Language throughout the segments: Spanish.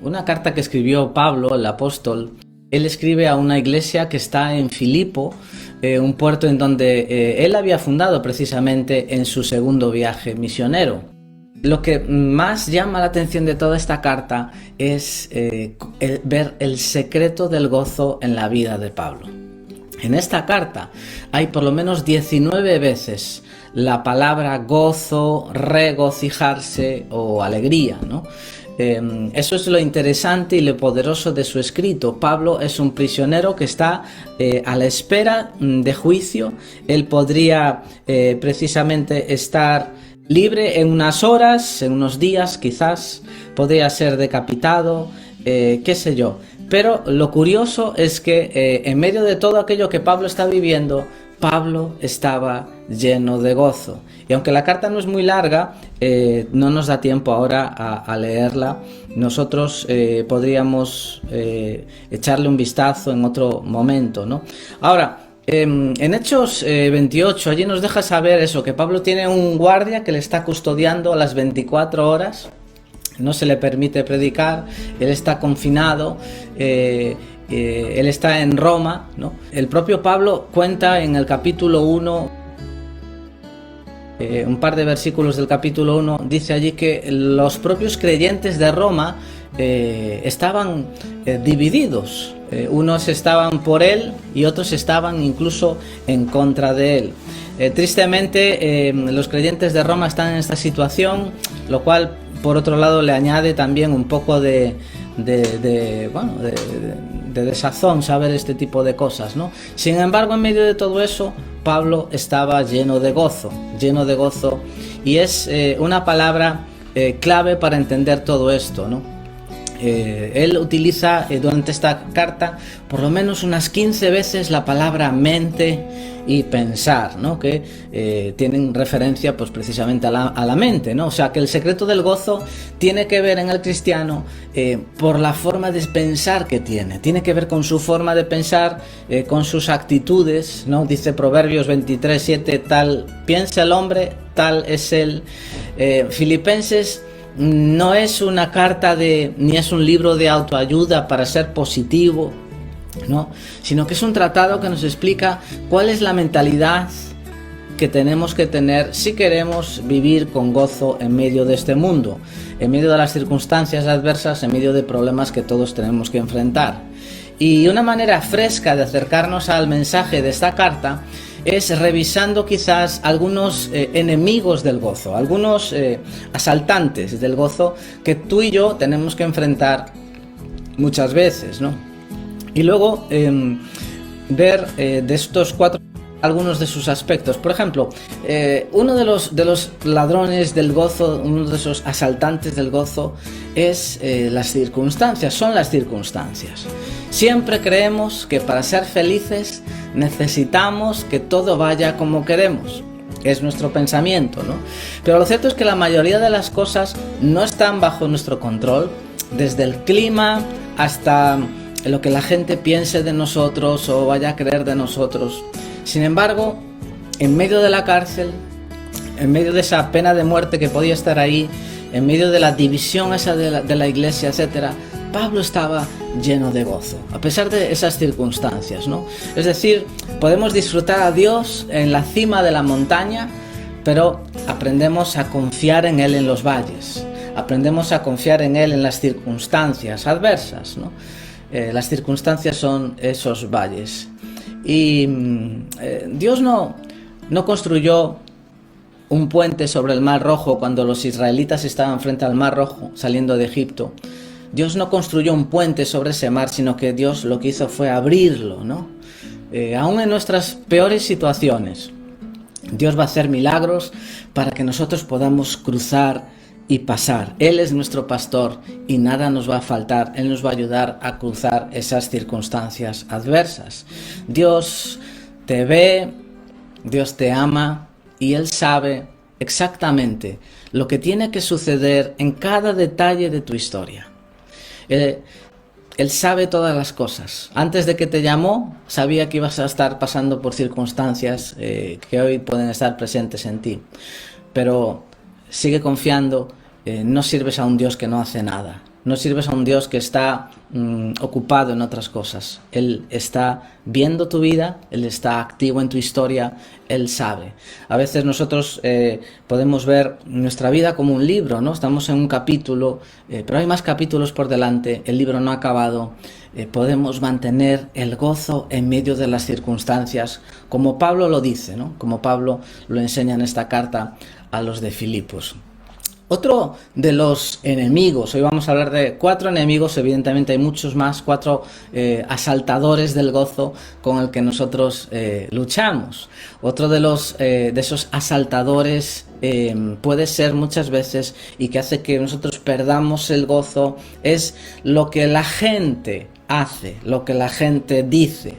una carta que escribió Pablo, el apóstol. Él escribe a una iglesia que está en Filipo, un puerto en donde él había fundado precisamente en su segundo viaje misionero. Lo que más llama la atención de toda esta carta es ver el secreto del gozo en la vida de Pablo. En esta carta hay por lo menos 19 veces la palabra gozo, regocijarse o alegría, ¿no? Eso es lo interesante y lo poderoso de su escrito. Pablo es un prisionero que está a la espera de juicio. Él podría precisamente estar libre en unas horas, en unos días quizás, podría ser decapitado, qué sé yo. Pero lo curioso es que en medio de todo aquello que Pablo está viviendo, Pablo estaba lleno de gozo. Y aunque la carta no es muy larga, no nos da tiempo ahora a leerla. Nosotros podríamos echarle un vistazo en otro momento, ¿no? Ahora, en Hechos 28, allí nos deja saber eso, que Pablo tiene un guardia que le está custodiando a las 24 horas. No se le permite predicar, él está confinado, él está en Roma, ¿no? El propio Pablo cuenta en el capítulo 1, un par de versículos del capítulo 1, dice allí que los propios creyentes de Roma estaban divididos. Unos estaban por él y otros estaban incluso en contra de él. Tristemente, los creyentes de Roma están en esta situación, lo cual por otro lado le añade también un poco de desazón saber este tipo de cosas, ¿no? Sin embargo, en medio de todo eso, Pablo estaba lleno de gozo, y es una palabra clave para entender todo esto, ¿no? Él utiliza durante esta carta por lo menos unas 15 veces la palabra mente y pensar, ¿no? Que tienen referencia pues precisamente a la mente, ¿no? O sea que el secreto del gozo tiene que ver en el cristiano por la forma de pensar que tiene que ver con su forma de pensar, con sus actitudes, ¿no? Dice Proverbios 23:7, tal piensa el hombre, tal es él. Filipenses no es una carta ni es un libro de autoayuda para ser positivo, ¿no? Sino que es un tratado que nos explica cuál es la mentalidad que tenemos que tener si queremos vivir con gozo en medio de este mundo, en medio de las circunstancias adversas, en medio de problemas que todos tenemos que enfrentar. Y una manera fresca de acercarnos al mensaje de esta carta es revisando quizás algunos enemigos del gozo, algunos asaltantes del gozo que tú y yo tenemos que enfrentar muchas veces, ¿no? Y luego ver de estos cuatro algunos de sus aspectos. Por ejemplo, uno de los ladrones del gozo, uno de esos asaltantes del gozo es las circunstancias, son las circunstancias. Siempre creemos que para ser felices necesitamos que todo vaya como queremos. Es nuestro pensamiento, ¿no? Pero lo cierto es que la mayoría de las cosas no están bajo nuestro control, desde el clima hasta lo que la gente piense de nosotros o vaya a creer de nosotros. Sin embargo, en medio de la cárcel, en medio de esa pena de muerte que podía estar ahí, en medio de la división esa de la iglesia, etcétera, Pablo estaba lleno de gozo, a pesar de esas circunstancias, ¿no? Es decir, podemos disfrutar a Dios en la cima de la montaña, pero aprendemos a confiar en Él en los valles, aprendemos a confiar en Él en las circunstancias adversas, ¿no? Las circunstancias son esos valles. Y Dios no construyó un puente sobre el Mar Rojo cuando los israelitas estaban frente al Mar Rojo saliendo de Egipto. Dios no construyó un puente sobre ese mar, sino que Dios lo que hizo fue abrirlo, ¿no? Aún en nuestras peores situaciones, Dios va a hacer milagros para que nosotros podamos cruzar y pasar. Él es nuestro pastor y nada nos va a faltar. Él nos va a ayudar a cruzar esas circunstancias adversas. Dios te ve, Dios te ama y Él sabe exactamente lo que tiene que suceder en cada detalle de tu historia. Él sabe todas las cosas. Antes de que te llamó, sabía que ibas a estar pasando por circunstancias que hoy pueden estar presentes en ti. Pero sigue confiando, no sirves a un Dios que no hace nada. no sirves a un Dios que está ocupado en otras cosas. Él está viendo tu vida, Él está activo en tu historia, Él sabe. A veces nosotros podemos ver nuestra vida como un libro, ¿no? Estamos en un capítulo, pero hay más capítulos por delante, el libro no ha acabado. Podemos mantener el gozo en medio de las circunstancias, como Pablo lo dice, ¿no? Como Pablo lo enseña en esta carta a los de Filipos. Otro de los enemigos, hoy vamos a hablar de 4 enemigos, evidentemente hay muchos más, 4 asaltadores del gozo con el que nosotros luchamos. Otro de esos asaltadores puede ser muchas veces y que hace que nosotros perdamos el gozo es lo que la gente hace, lo que la gente dice.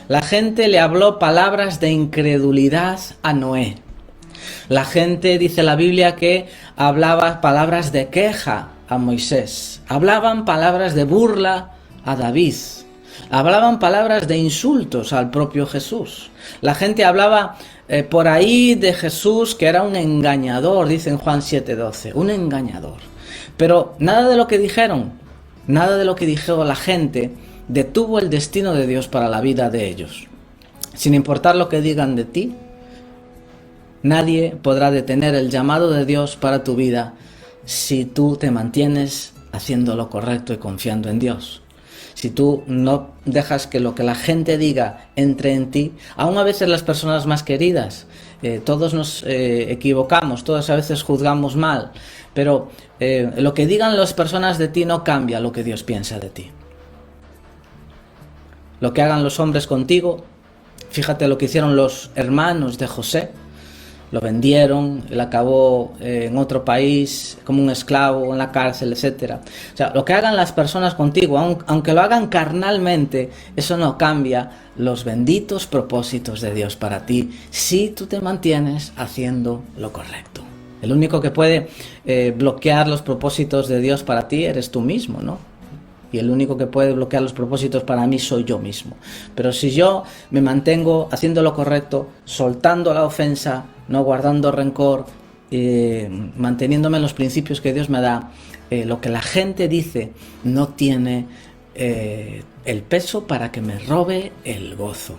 La gente le habló palabras de incredulidad a Noé. La gente, dice la Biblia, que hablaba palabras de queja a Moisés, hablaban palabras de burla a David, hablaban palabras de insultos al propio Jesús. La gente hablaba por ahí de Jesús, que era un engañador, dice en Juan 7:12, un engañador. Pero nada de lo que dijeron, nada de lo que dijo la gente detuvo el destino de Dios para la vida de ellos. Sin importar lo que digan de ti, nadie podrá detener el llamado de Dios para tu vida si tú te mantienes haciendo lo correcto y confiando en Dios. Si tú no dejas que lo que la gente diga entre en ti, aún a veces las personas más queridas, todos nos equivocamos, todos a veces juzgamos mal, pero lo que digan las personas de ti no cambia lo que Dios piensa de ti. Lo que hagan los hombres contigo, fíjate lo que hicieron los hermanos de José. Lo vendieron, él acabó en otro país como un esclavo, en la cárcel, etc. O sea, lo que hagan las personas contigo, aunque lo hagan carnalmente, eso no cambia los benditos propósitos de Dios para ti, si tú te mantienes haciendo lo correcto. El único que puede bloquear los propósitos de Dios para ti eres tú mismo, ¿no? Y el único que puede bloquear los propósitos para mí soy yo mismo. Pero si yo me mantengo haciendo lo correcto, soltando la ofensa, no guardando rencor, manteniéndome en los principios que Dios me da, lo que la gente dice no tiene el peso para que me robe el gozo.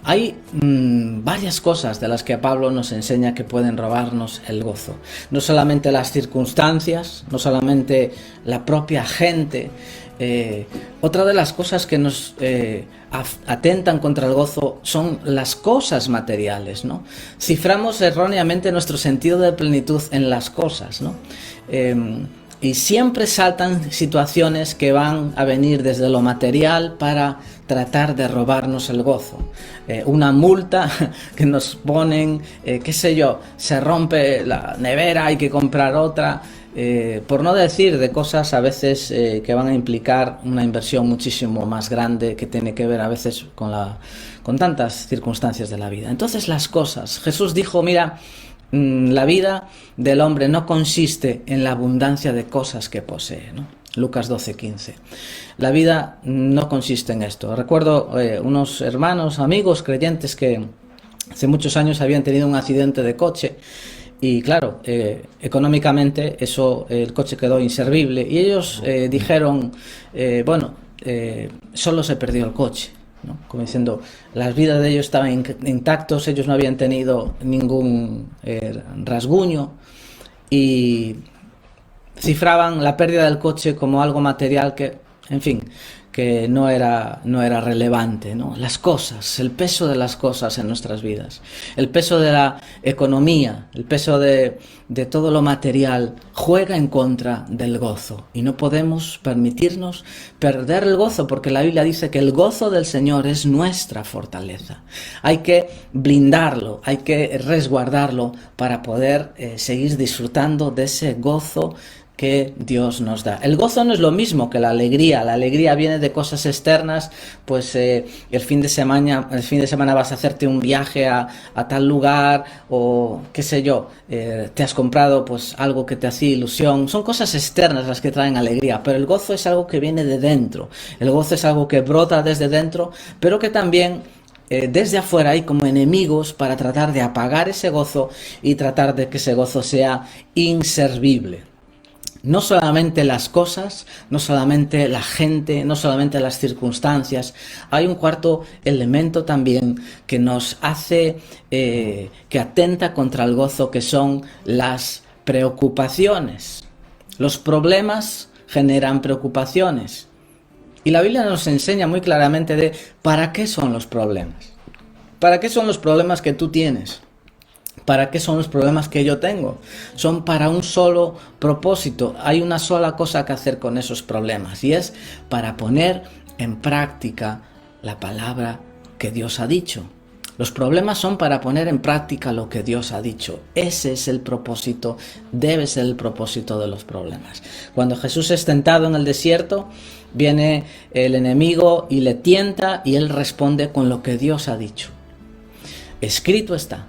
Hay varias cosas de las que Pablo nos enseña que pueden robarnos el gozo. No solamente las circunstancias, no solamente la propia gente. Otra de las cosas que nos atentan contra el gozo son las cosas materiales, ¿no? Ciframos erróneamente nuestro sentido de plenitud en las cosas, ¿no? Y siempre saltan situaciones que van a venir desde lo material para tratar de robarnos el gozo. Una multa que nos ponen, qué sé yo, se rompe la nevera, hay que comprar otra. Por no decir de cosas a veces que van a implicar una inversión muchísimo más grande que tiene que ver a veces con tantas circunstancias de la vida. Entonces las cosas, Jesús dijo, mira, la vida del hombre no consiste en la abundancia de cosas que posee, ¿no? Lucas 12:15. La vida no consiste en esto. Recuerdo unos hermanos, amigos, creyentes que hace muchos años habían tenido un accidente de coche y claro, económicamente el coche quedó inservible y ellos dijeron, solo se perdió el coche, ¿no? Como diciendo, las vidas de ellos estaban intactos, ellos no habían tenido ningún rasguño y cifraban la pérdida del coche como algo material que, en fin, que no era relevante, ¿no? Las cosas, el peso de las cosas en nuestras vidas, el peso de la economía, el peso de todo lo material juega en contra del gozo y no podemos permitirnos perder el gozo porque la Biblia dice que el gozo del Señor es nuestra fortaleza. Hay que blindarlo, hay que resguardarlo para poder seguir disfrutando de ese gozo que Dios nos da. El gozo no es lo mismo que la alegría viene de cosas externas, pues el fin de semana vas a hacerte un viaje a tal lugar o qué sé yo, te has comprado pues algo que te hacía ilusión, son cosas externas las que traen alegría, pero el gozo es algo que viene de dentro, el gozo es algo que brota desde dentro, pero que también desde afuera hay como enemigos para tratar de apagar ese gozo y tratar de que ese gozo sea inservible. No solamente las cosas, no solamente la gente, no solamente las circunstancias. Hay un cuarto elemento también que nos hace, que atenta contra el gozo, que son las preocupaciones. Los problemas generan preocupaciones. Y la Biblia nos enseña muy claramente de para qué son los problemas. ¿Para qué son los problemas que tú tienes? ¿Para qué son los problemas que yo tengo? Son para un solo propósito. Hay una sola cosa que hacer con esos problemas, y es para poner en práctica la palabra que Dios ha dicho. Los problemas son para poner en práctica lo que Dios ha dicho. Ese es el propósito, debe ser el propósito de los problemas. Cuando Jesús es tentado en el desierto, viene el enemigo y le tienta, y él responde con lo que Dios ha dicho. Escrito está.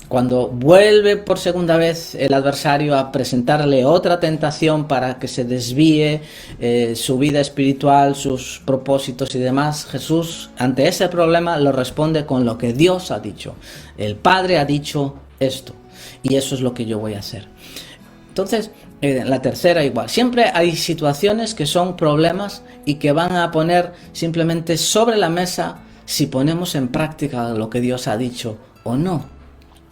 Cuando vuelve por segunda vez el adversario a presentarle otra tentación para que se desvíe su vida espiritual, sus propósitos y demás, Jesús ante ese problema lo responde con lo que Dios ha dicho. El Padre ha dicho esto, y eso es lo que yo voy a hacer. Entonces, la tercera igual. Siempre hay situaciones que son problemas y que van a poner simplemente sobre la mesa si ponemos en práctica lo que Dios ha dicho o no.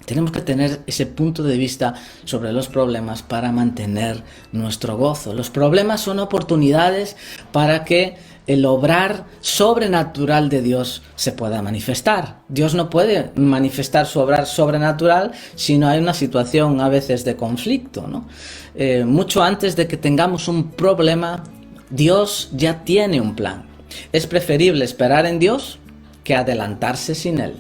Tenemos que tener ese punto de vista sobre los problemas para mantener nuestro gozo. Los problemas son oportunidades para que el obrar sobrenatural de Dios se pueda manifestar. Dios no puede manifestar su obrar sobrenatural si no hay una situación a veces de conflicto, ¿no? Mucho antes de que tengamos un problema, Dios ya tiene un plan. Es preferible esperar en Dios que adelantarse sin Él.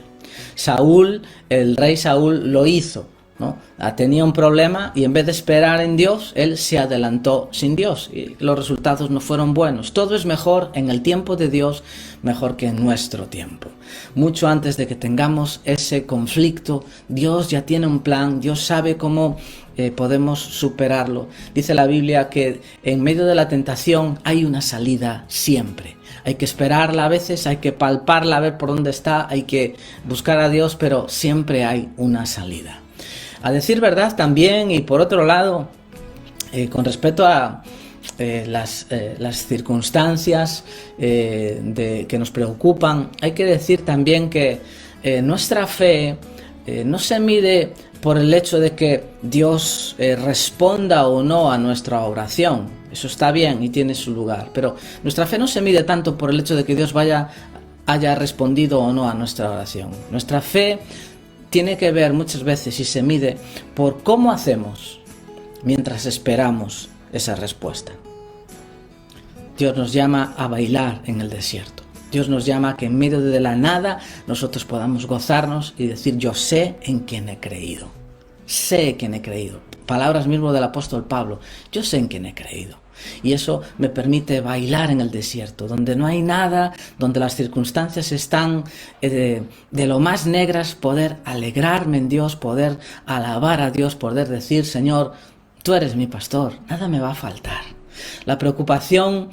Saúl, el rey Saúl lo hizo, ¿no? Tenía un problema y en vez de esperar en Dios, él se adelantó sin Dios y los resultados no fueron buenos. Todo es mejor en el tiempo de Dios, mejor que en nuestro tiempo. Mucho antes de que tengamos ese conflicto, Dios ya tiene un plan, Dios sabe cómo podemos superarlo. Dice la Biblia que en medio de la tentación hay una salida siempre. Hay que esperarla a veces, hay que palparla a ver por dónde está, hay que buscar a Dios, pero siempre hay una salida. A decir verdad también, y por otro lado, con respecto a las circunstancias que nos preocupan, hay que decir también que nuestra fe no se mide por el hecho de que Dios responda o no a nuestra oración. Eso está bien y tiene su lugar, pero nuestra fe no se mide tanto por el hecho de que Dios haya respondido o no a nuestra oración. Nuestra fe tiene que ver muchas veces y se mide por cómo hacemos mientras esperamos esa respuesta. Dios nos llama a bailar en el desierto. Dios nos llama a que en medio de la nada nosotros podamos gozarnos y decir: yo sé en quién he creído. Sé en quién he creído. Palabras mismo del apóstol Pablo. Yo sé en quién he creído. Y eso me permite bailar en el desierto, donde no hay nada, donde las circunstancias están de lo más negras, poder alegrarme en Dios, poder alabar a Dios, poder decir: Señor, tú eres mi pastor, nada me va a faltar. La preocupación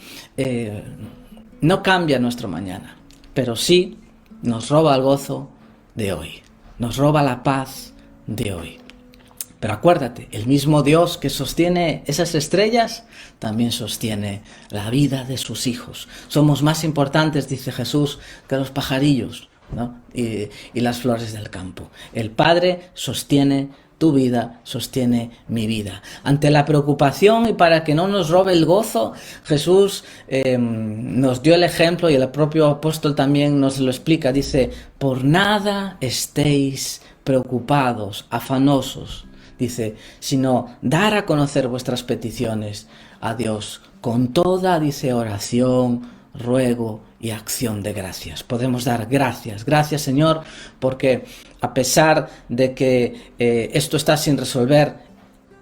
no cambia nuestro mañana, pero sí nos roba el gozo de hoy, nos roba la paz de hoy. Pero acuérdate, el mismo Dios que sostiene esas estrellas, también sostiene la vida de sus hijos. Somos más importantes, dice Jesús, que los pajarillos, ¿no? y las flores del campo. El Padre sostiene tu vida, sostiene mi vida. Ante la preocupación y para que no nos robe el gozo, Jesús nos dio el ejemplo, y el propio apóstol también nos lo explica. Dice: por nada estéis preocupados, afanosos. Dice: sino dar a conocer vuestras peticiones a Dios con toda, dice, oración, ruego y acción de gracias. Podemos dar gracias. Gracias, Señor, porque a pesar de que esto está sin resolver,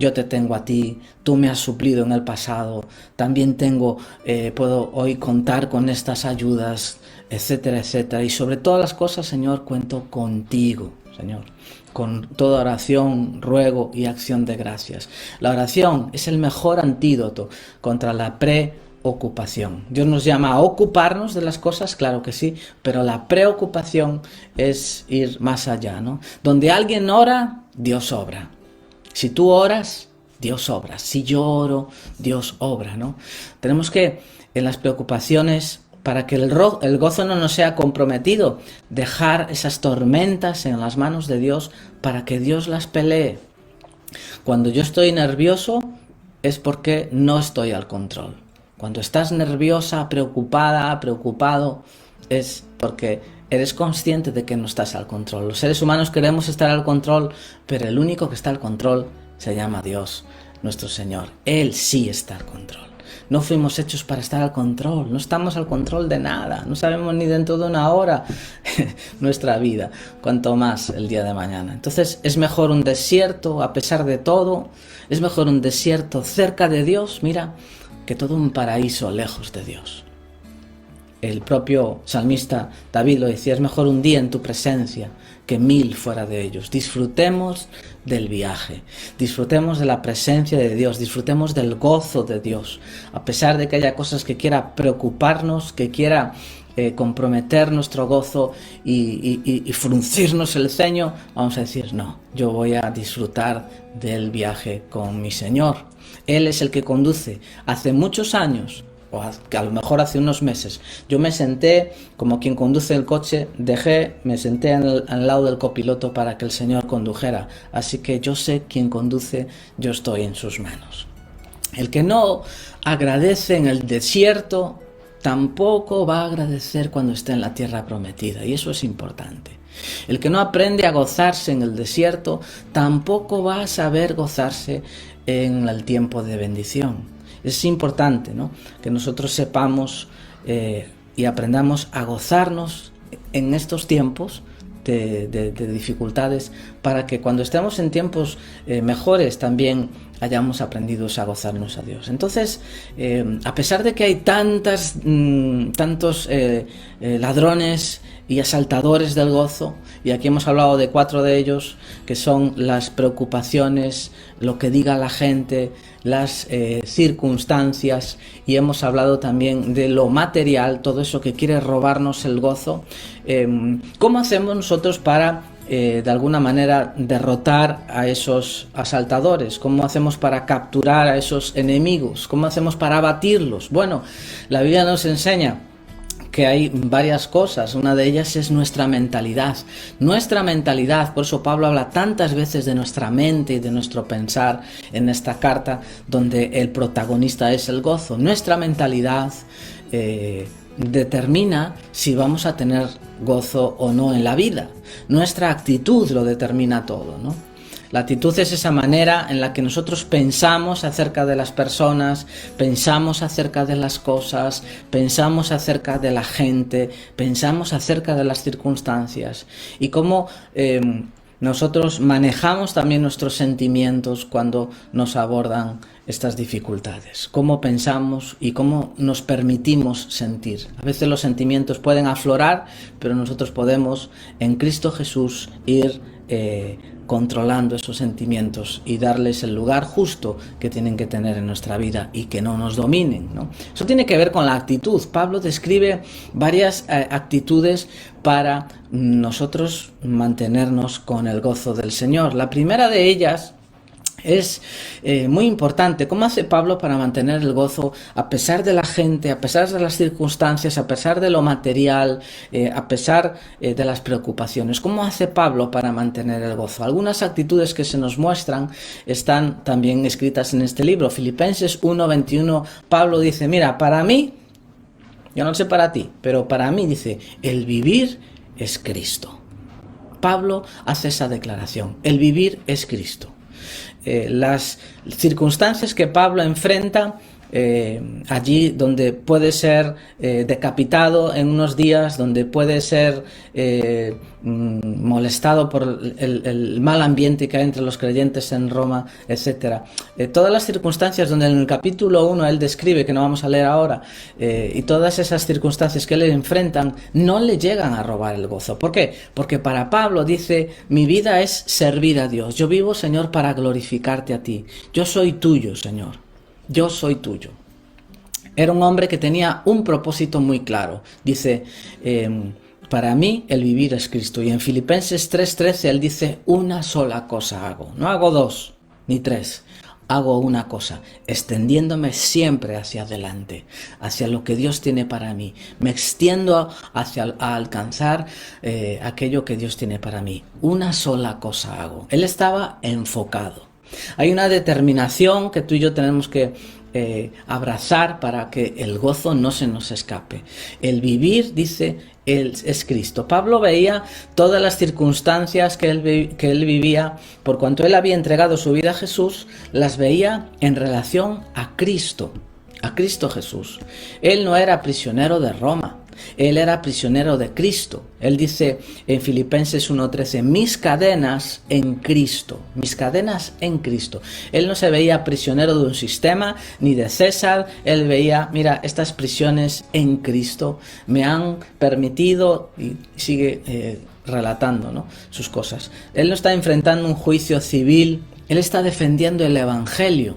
yo te tengo a ti, tú me has suplido en el pasado, también puedo hoy contar con estas ayudas, etcétera, etcétera. Y sobre todas las cosas, Señor, cuento contigo, Señor, con toda oración, ruego y acción de gracias. La oración es el mejor antídoto contra la preocupación. Dios nos llama a ocuparnos de las cosas, claro que sí, pero la preocupación es ir más allá, ¿no? Donde alguien ora, Dios obra. Si tú oras, Dios obra. Si yo oro, Dios obra, ¿no? Tenemos que, en las preocupaciones, para que el gozo no nos sea comprometido, dejar esas tormentas en las manos de Dios para que Dios las pelee. Cuando yo estoy nervioso es porque no estoy al control. Cuando estás nerviosa, preocupada, preocupado, es porque eres consciente de que no estás al control. Los seres humanos queremos estar al control, pero el único que está al control se llama Dios, nuestro Señor. Él sí está al control. No fuimos hechos para estar al control, no estamos al control de nada, no sabemos ni dentro de una hora nuestra vida, cuanto más el día de mañana. Entonces es mejor un desierto a pesar de todo, es mejor un desierto cerca de Dios, mira, que todo un paraíso lejos de Dios. El propio salmista David lo decía, es mejor un día en tu presencia que 1000 fuera de ellos. Disfrutemos del viaje, disfrutemos de la presencia de Dios, disfrutemos del gozo de Dios. A pesar de que haya cosas que quiera preocuparnos, que quiera comprometer nuestro gozo y fruncirnos el ceño, vamos a decir, no, yo voy a disfrutar del viaje con mi Señor. Él es el que conduce. Hace muchos años, o a lo mejor hace unos meses, yo me senté como quien conduce el coche, me senté al lado del copiloto para que el Señor condujera. Así que yo sé quién conduce, yo estoy en sus manos. El que no agradece en el desierto, tampoco va a agradecer cuando esté en la tierra prometida, y eso es importante. El que no aprende a gozarse en el desierto, tampoco va a saber gozarse en el tiempo de bendición. Es importante, ¿no?, que nosotros sepamos y aprendamos a gozarnos en estos tiempos de dificultades, para que cuando estemos en tiempos mejores también hayamos aprendido a gozarnos a Dios. Entonces, a pesar de que hay tantos ladrones y asaltadores del gozo, y aquí hemos hablado de 4 de ellos, que son las preocupaciones, lo que diga la gente, las circunstancias, y hemos hablado también de lo material, todo eso que quiere robarnos el gozo. ¿Cómo hacemos nosotros para de alguna manera derrotar a esos asaltadores? ¿Cómo hacemos para capturar a esos enemigos? ¿Cómo hacemos para abatirlos? Bueno, la Biblia nos enseña que hay varias cosas. Una de ellas es nuestra mentalidad. Nuestra mentalidad, por eso Pablo habla tantas veces de nuestra mente y de nuestro pensar en esta carta, donde el protagonista es el gozo. Nuestra mentalidad determina si vamos a tener gozo o no en la vida. Nuestra actitud lo determina todo, ¿no? La actitud es esa manera en la que nosotros pensamos acerca de las personas, pensamos acerca de las cosas, pensamos acerca de la gente, pensamos acerca de las circunstancias, y cómo nosotros manejamos también nuestros sentimientos cuando nos abordan estas dificultades. Cómo pensamos y cómo nos permitimos sentir. A veces los sentimientos pueden aflorar, pero nosotros podemos en Cristo Jesús ir controlando esos sentimientos y darles el lugar justo que tienen que tener en nuestra vida y que no nos dominen, ¿no? Eso tiene que ver con la actitud. Pablo describe varias actitudes para nosotros mantenernos con el gozo del Señor. La primera de ellas es muy importante. ¿Cómo hace Pablo para mantener el gozo a pesar de la gente, a pesar de las circunstancias, a pesar de lo material, a pesar de las preocupaciones? ¿Cómo hace Pablo para mantener el gozo? Algunas actitudes que se nos muestran están también escritas en este libro. Filipenses 1:21, Pablo dice, mira, para mí, yo no sé para ti, pero para mí, dice, el vivir es Cristo. Pablo hace esa declaración, el vivir es Cristo. Las circunstancias que Pablo enfrenta allí donde puede ser decapitado en unos días, donde puede ser molestado por el mal ambiente que hay entre los creyentes en Roma, etc. Todas las circunstancias donde en el capítulo 1 él describe, que no vamos a leer ahora, y todas esas circunstancias que le enfrentan no le llegan a robar el gozo. ¿Por qué? Porque para Pablo dice, mi vida es servir a Dios. Yo vivo, Señor, para glorificarte a ti. Yo soy tuyo, Señor. Yo soy tuyo. Era un hombre que tenía un propósito muy claro. Dice, para mí el vivir es Cristo. Y en Filipenses 3:13 él dice, una sola cosa hago. No hago 2 ni 3. hago una cosa, extendiéndome siempre hacia adelante, hacia lo que Dios tiene para mí. Me extiendo a alcanzar aquello que Dios tiene para mí. Una sola cosa hago. Él estaba enfocado. Hay una determinación que tú y yo tenemos que abrazar para que el gozo no se nos escape. El vivir, dice, es Cristo. Pablo veía todas las circunstancias que él vivía, por cuanto él había entregado su vida a Jesús, las veía en relación a Cristo Jesús. Él no era prisionero de Roma. Él era prisionero de Cristo. Él dice en Filipenses 1:13, mis cadenas en Cristo. Mis cadenas en Cristo. Él no se veía prisionero de un sistema ni de César. Él veía, mira, estas prisiones en Cristo me han permitido, y sigue relatando, ¿no?, sus cosas. Él no está enfrentando un juicio civil. Él está defendiendo el Evangelio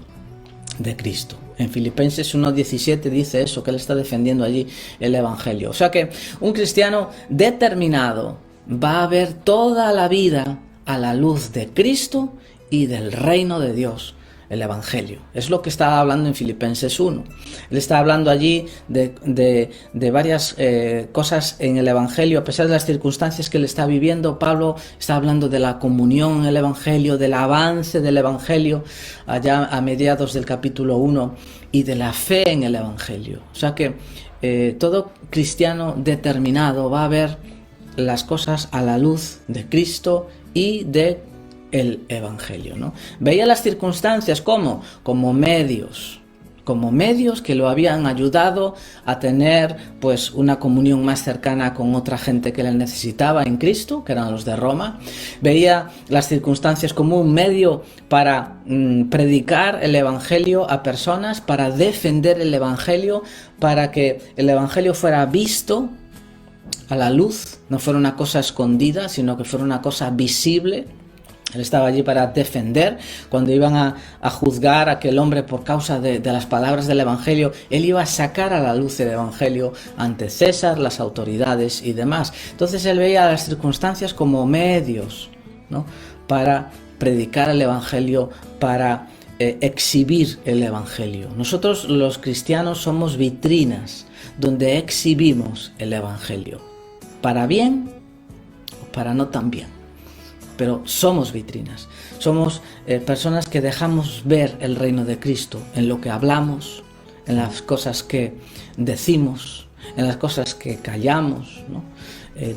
de Cristo. En Filipenses 1:17 dice eso, que él está defendiendo allí el Evangelio. O sea que un cristiano determinado va a ver toda la vida a la luz de Cristo y del reino de Dios, el Evangelio. Es lo que estaba hablando en Filipenses 1. Él está hablando allí de varias cosas en el Evangelio. A pesar de las circunstancias que él está viviendo, Pablo está hablando de la comunión en el Evangelio, del avance del Evangelio allá a mediados del capítulo 1 y de la fe en el Evangelio. O sea que todo cristiano determinado va a ver las cosas a la luz de Cristo y de el Evangelio, ¿no? Veía las circunstancias como medios que lo habían ayudado a tener pues una comunión más cercana con otra gente que le necesitaba en Cristo, que eran los de Roma. Veía las circunstancias como un medio para predicar el Evangelio a personas, para defender el Evangelio, para que el Evangelio fuera visto a la luz, no fuera una cosa escondida, sino que fuera una cosa visible. Él estaba allí para defender. Cuando iban a juzgar a aquel hombre por causa de las palabras del Evangelio, él iba a sacar a la luz el Evangelio ante César, las autoridades y demás. Entonces él veía las circunstancias como medios, ¿no?, para predicar el Evangelio, para exhibir el Evangelio. Nosotros los cristianos somos vitrinas donde exhibimos el Evangelio, para bien o para no tan bien. Pero somos vitrinas, somos personas que dejamos ver el reino de Cristo en lo que hablamos, en las cosas que decimos, en las cosas que callamos, ¿no?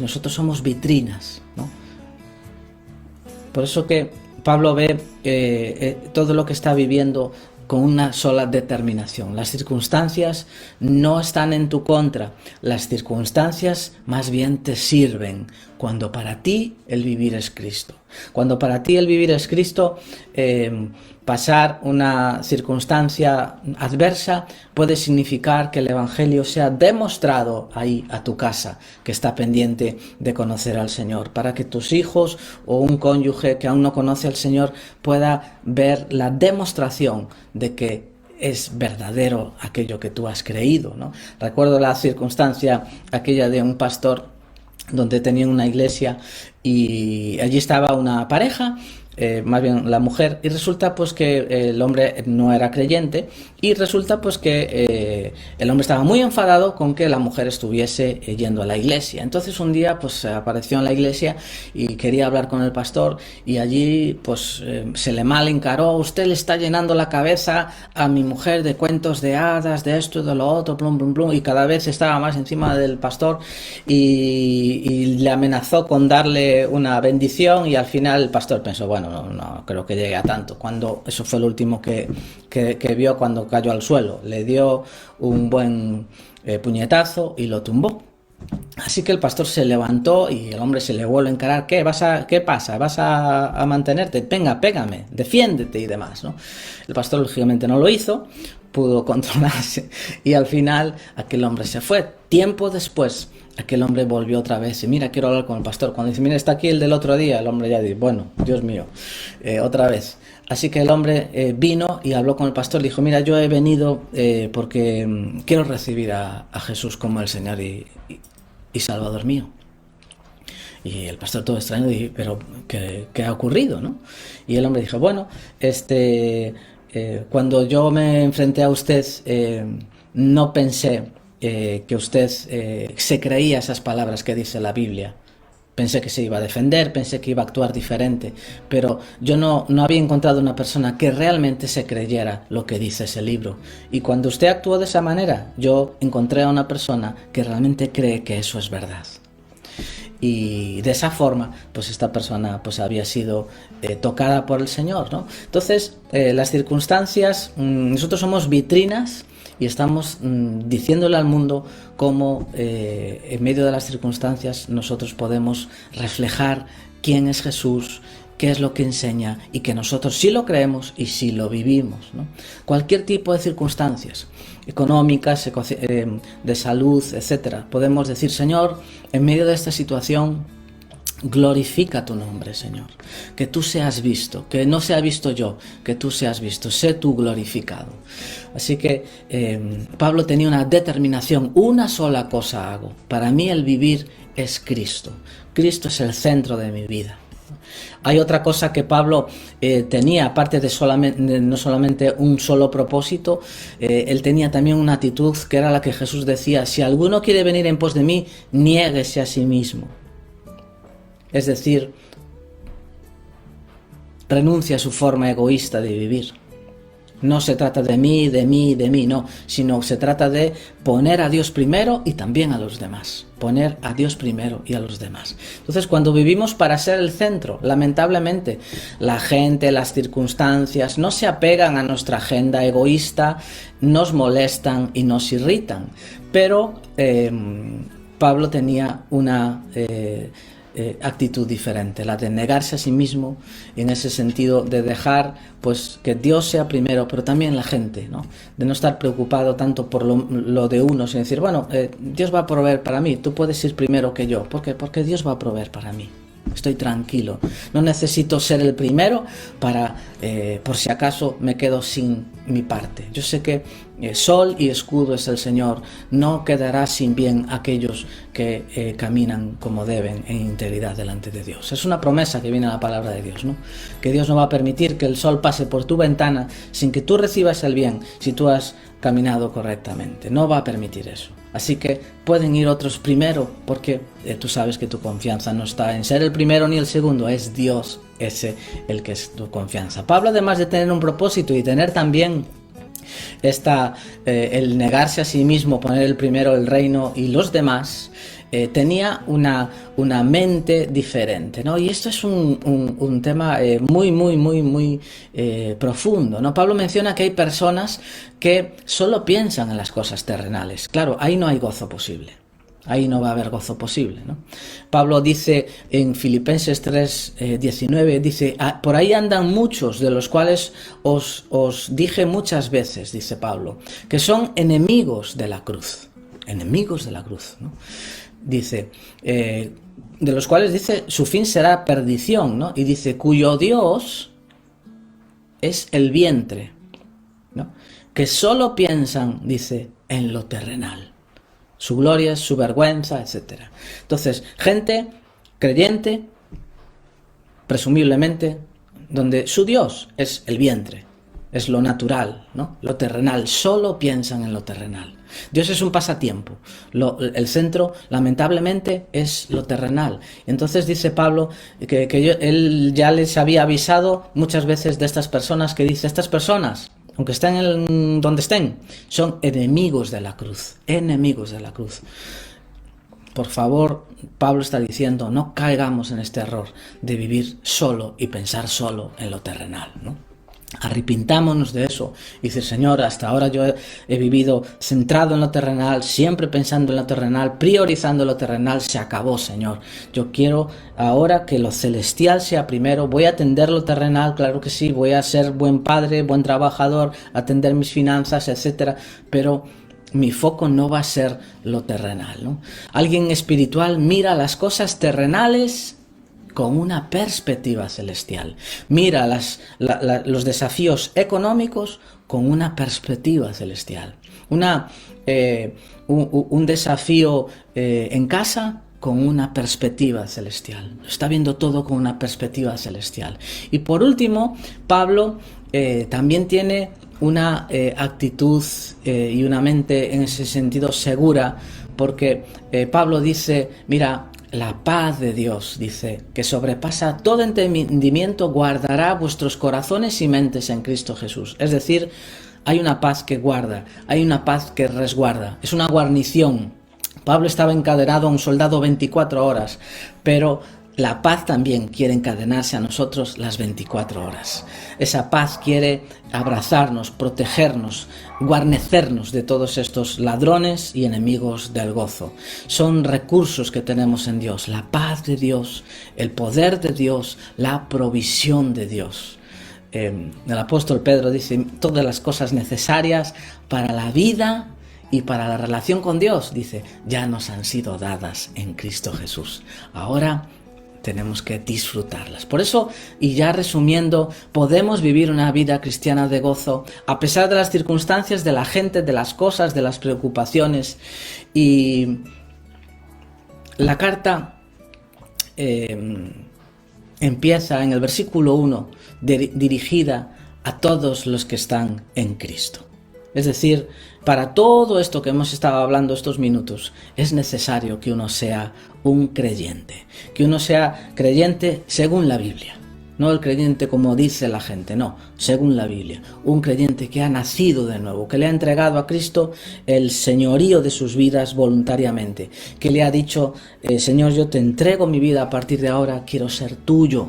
Nosotros somos vitrinas, ¿no? Por eso que Pablo ve todo lo que está viviendo con una sola determinación. Las circunstancias no están en tu contra, las circunstancias más bien te sirven cuando para ti el vivir es Cristo. Cuando para ti el vivir es Cristo, pasar una circunstancia adversa puede significar que el Evangelio sea demostrado ahí a tu casa, que está pendiente de conocer al Señor, para que tus hijos o un cónyuge que aún no conoce al Señor pueda ver la demostración de que es verdadero aquello que tú has creído, ¿no? Recuerdo la circunstancia aquella de un pastor donde tenía una iglesia y allí estaba una pareja, más bien la mujer, y resulta pues que el hombre no era creyente, y resulta pues que el hombre estaba muy enfadado con que la mujer estuviese yendo a la iglesia. Entonces un día pues apareció en la iglesia y quería hablar con el pastor, y allí pues se le mal encaró: usted le está llenando la cabeza a mi mujer de cuentos de hadas, de esto y de lo otro, plum, plum, plum, y cada vez estaba más encima del pastor y le amenazó con darle una bendición, y al final el pastor pensó, bueno, no creo que llegue a tanto. Cuando eso fue lo último que vio cuando cayó al suelo. Le dio un buen puñetazo y lo tumbó. Así que el pastor se levantó y el hombre se le vuelve a encarar. ¿Qué pasa? ¿Vas a mantenerte? Venga, pégame, defiéndete y demás, ¿no? El pastor lógicamente no lo hizo, pudo controlarse, y al final aquel hombre se fue. Tiempo después, aquel hombre volvió otra vez y: mira, quiero hablar con el pastor. Cuando dice: mira, está aquí el del otro día, el hombre ya dice: bueno, Dios mío, otra vez. Así que el hombre vino y habló con el pastor. Dijo: mira, yo he venido porque quiero recibir a Jesús como el Señor y Salvador mío. Y el pastor, todo extraño, dijo: pero ¿qué ha ocurrido, no? Y el hombre dijo: bueno, cuando yo me enfrenté a usted, no pensé que usted se creía esas palabras que dice la Biblia. Pensé que se iba a defender, pensé que iba a actuar diferente, pero yo no había encontrado una persona que realmente se creyera lo que dice ese libro. Y cuando usted actuó de esa manera, yo encontré a una persona que realmente cree que eso es verdad. Y de esa forma, pues esta persona pues había sido tocada por el Señor, ¿no? Entonces, las circunstancias, nosotros somos vitrinas y estamos diciéndole al mundo cómo en medio de las circunstancias nosotros podemos reflejar quién es Jesús, qué es lo que enseña y que nosotros sí lo creemos y sí lo vivimos, ¿no? Cualquier tipo de circunstancias económicas, de salud, etcétera, podemos decir: Señor, en medio de esta situación, glorifica tu nombre, Señor. Que tú seas visto, que no sea visto yo, que tú seas visto, sé tú glorificado. Así que Pablo tenía una determinación: una sola cosa hago. Para mí el vivir es Cristo. Cristo es el centro de mi vida. Hay otra cosa que Pablo tenía, aparte de no solamente un solo propósito, él tenía también una actitud que era la que Jesús decía: si alguno quiere venir en pos de mí, niéguese a sí mismo. Es decir, renuncia a su forma egoísta de vivir. No se trata de mí, no, sino se trata de poner a Dios primero y también a los demás. Poner a Dios primero y a los demás. Entonces, cuando vivimos para ser el centro, lamentablemente, la gente, las circunstancias no se apegan a nuestra agenda egoísta, nos molestan y nos irritan. Pero Pablo tenía una actitud diferente, la de negarse a sí mismo, en ese sentido de dejar pues que Dios sea primero, pero también la gente, ¿no? De no estar preocupado tanto por lo de uno, sino decir: bueno, Dios va a proveer para mí, tú puedes ir primero que yo. ¿Por qué? Porque Dios va a proveer para mí. Estoy tranquilo, no necesito ser el primero para, por si acaso me quedo sin mi parte. Yo sé que sol y escudo es el Señor, no quedará sin bien aquellos que caminan como deben en integridad delante de Dios. Es una promesa que viene a la palabra de Dios, ¿no? Que Dios no va a permitir que el sol pase por tu ventana sin que tú recibas el bien, si tú has caminado correctamente. No va a permitir eso. Así que pueden ir otros primero, porque tú sabes que tu confianza no está en ser el primero ni el segundo, es Dios ese el que es tu confianza. Pablo, además de tener un propósito y tener también el negarse a sí mismo, poner el primero el reino y los demás, tenía una mente diferente, ¿no? Y esto es un tema muy profundo, ¿no? Pablo menciona que hay personas que solo piensan en las cosas terrenales. Claro, ahí no hay gozo posible. Ahí no va a haber gozo posible, ¿no? Pablo dice en Filipenses 3:19, dice: por ahí andan muchos, de los cuales os dije muchas veces, dice Pablo, que son enemigos de la cruz. Enemigos de la cruz, ¿no? Dice, de los cuales dice, su fin será perdición, ¿no? Y dice, cuyo Dios es el vientre, ¿no? Que solo piensan, dice, en lo terrenal. Su gloria es su vergüenza, etc. Entonces, gente creyente, presumiblemente, donde su Dios es el vientre, es lo natural, ¿no? Lo terrenal, solo piensan en lo terrenal. Dios es un pasatiempo, el centro lamentablemente es lo terrenal. Entonces dice Pablo que él ya les había avisado muchas veces de estas personas, que dice: estas personas, aunque estén donde estén, son enemigos de la cruz, enemigos de la cruz. Por favor, Pablo está diciendo, no caigamos en este error de vivir solo y pensar solo en lo terrenal, ¿no? Arrepintámonos de eso y decir: Señor, hasta ahora yo he vivido centrado en lo terrenal, siempre pensando en lo terrenal, priorizando lo terrenal. Se acabó, Señor. Yo quiero ahora que lo celestial sea primero. Voy a atender lo terrenal, claro que sí, voy a ser buen padre, buen trabajador, atender mis finanzas, etcétera, pero mi foco no va a ser lo terrenal, ¿no? Alguien espiritual mira las cosas terrenales con una perspectiva celestial. Mira los desafíos económicos con una perspectiva celestial. Un desafío en casa con una perspectiva celestial. Está viendo todo con una perspectiva celestial. Y por último, Pablo también tiene una actitud y una mente en ese sentido segura, porque Pablo dice, mira, la paz de Dios, dice, que sobrepasa todo entendimiento, guardará vuestros corazones y mentes en Cristo Jesús. Es decir, hay una paz que guarda, hay una paz que resguarda, es una guarnición. Pablo estaba encadenado a un soldado 24 horas, pero la paz también quiere encadenarse a nosotros las 24 horas. Esa paz quiere abrazarnos, protegernos, guarnecernos de todos estos ladrones y enemigos del gozo. Son recursos que tenemos en Dios, la paz de Dios, el poder de Dios, la provisión de Dios. El apóstol Pedro dice, todas las cosas necesarias para la vida y para la relación con Dios, dice, ya nos han sido dadas en Cristo Jesús. Ahora tenemos que disfrutarlas. Por eso, y ya resumiendo, podemos vivir una vida cristiana de gozo a pesar de las circunstancias, de la gente, de las cosas, de las preocupaciones. Y la carta empieza en el versículo 1, dirigida a todos los que están en Cristo. Es decir, para todo esto que hemos estado hablando estos minutos, es necesario que uno sea un creyente. Que uno sea creyente según la Biblia. No el creyente como dice la gente, no, según la Biblia. Un creyente que ha nacido de nuevo, que le ha entregado a Cristo el señorío de sus vidas voluntariamente. Que le ha dicho, Señor, yo te entrego mi vida a partir de ahora, quiero ser tuyo.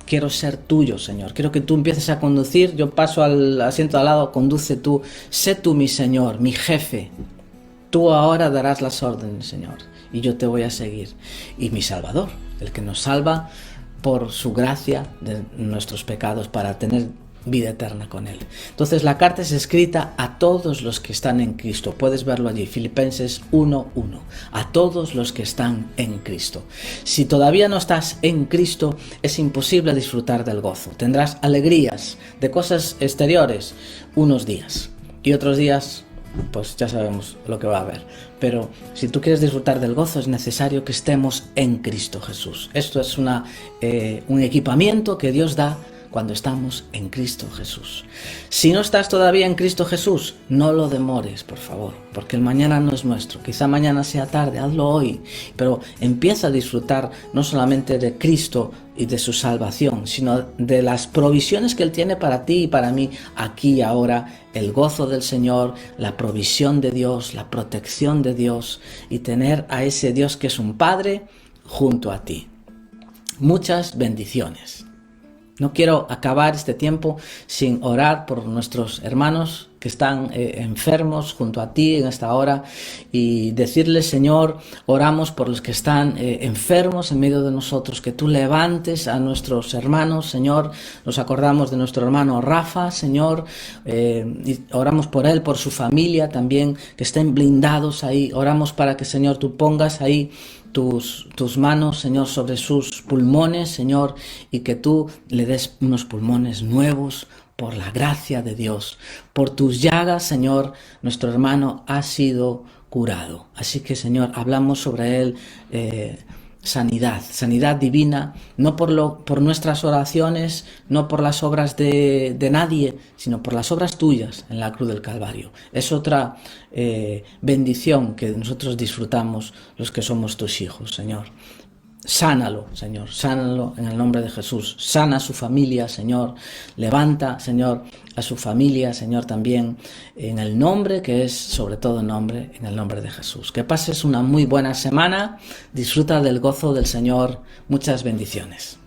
Quiero ser tuyo, Señor. Quiero que tú empieces a conducir. Yo paso al asiento al lado, conduce tú. Sé tú mi Señor, mi jefe. Tú ahora darás las órdenes, Señor. Y yo te voy a seguir. Y mi Salvador, el que nos salva por su gracia de nuestros pecados para tener vida eterna con Él. Entonces la carta es escrita a todos los que están en Cristo. Puedes verlo allí, Filipenses 1:1. A todos los que están en Cristo. Si todavía no estás en Cristo, es imposible disfrutar del gozo. Tendrás alegrías de cosas exteriores unos días y otros días, pues ya sabemos lo que va a haber. Pero si tú quieres disfrutar del gozo, es necesario que estemos en Cristo Jesús. Esto es un equipamiento que Dios da cuando estamos en Cristo Jesús. Si no estás todavía en Cristo Jesús, no lo demores, por favor, porque el mañana no es nuestro. Quizá mañana sea tarde, hazlo hoy, pero empieza a disfrutar no solamente de Cristo y de su salvación, sino de las provisiones que Él tiene para ti y para mí, aquí y ahora, el gozo del Señor, la provisión de Dios, la protección de Dios, y tener a ese Dios que es un Padre junto a ti. Muchas bendiciones. No quiero acabar este tiempo sin orar por nuestros hermanos que están enfermos junto a ti en esta hora y decirles, Señor, oramos por los que están enfermos en medio de nosotros, que tú levantes a nuestros hermanos, Señor. Nos acordamos de nuestro hermano Rafa, Señor, y oramos por él, por su familia también, que estén blindados ahí. Oramos para que, Señor, tú pongas ahí tus manos, Señor, sobre sus pulmones, Señor, y que tú le des unos pulmones nuevos por la gracia de Dios. Por tus llagas, Señor, nuestro hermano ha sido curado. Así que, Señor, hablamos sobre él sanidad divina, no por nuestras oraciones, no por las obras de nadie, sino por las obras tuyas en la cruz del Calvario. Es otra bendición que nosotros disfrutamos los que somos tus hijos, Señor. Sánalo, Señor, sánalo en el nombre de Jesús. Sana a su familia, Señor. Levanta, Señor, a su familia, Señor, también en el nombre que es sobre todo nombre, en el nombre de Jesús. Que pases una muy buena semana. Disfruta del gozo del Señor. Muchas bendiciones.